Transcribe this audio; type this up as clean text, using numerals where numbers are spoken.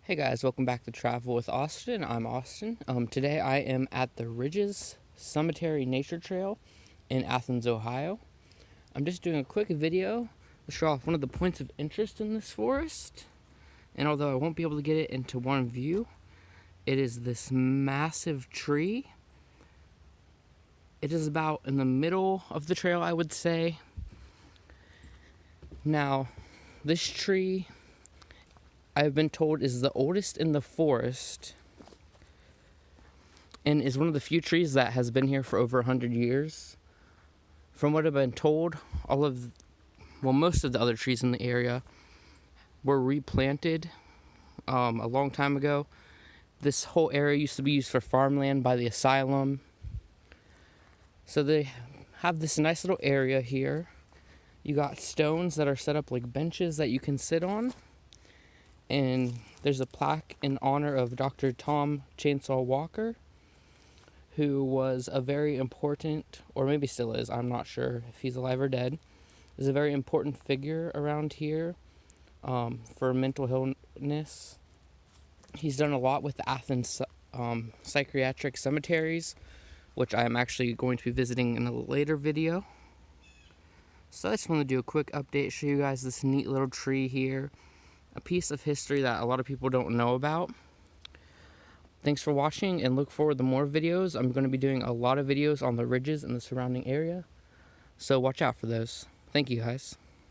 Hey guys, welcome back to Travel with Austin. I'm Austin. Today I am at the Ridges Cemetery Nature Trail in Athens, Ohio. I'm just doing a quick video to show off one of the points of interest in this forest. And although I won't be able to get it into one view, it is this massive tree. It is about in the middle of the trail, I would say. Now, this tree, I've been told, is the oldest in the forest and is one of the few trees that has been here for over 100 years. From what I've been told, most of the other trees in the area were replanted a long time ago. This whole area used to be used for farmland by the asylum. So they have this nice little area here. You got stones that are set up like benches that you can sit on. And there's a plaque in honor of Dr. Tom Chainsaw Walker, who was a very important, or maybe still is, I'm not sure if he's alive or dead, is a very important figure around here for mental illness. He's done a lot with the Athens psychiatric cemeteries, which I'm actually going to be visiting in a later video. So I just want to do a quick update, show you guys this neat little tree here, a piece of history that a lot of people don't know about. Thanks for watching and look forward to more videos. I'm going to be doing a lot of videos on the ridges and the surrounding area, so watch out for those. Thank you guys.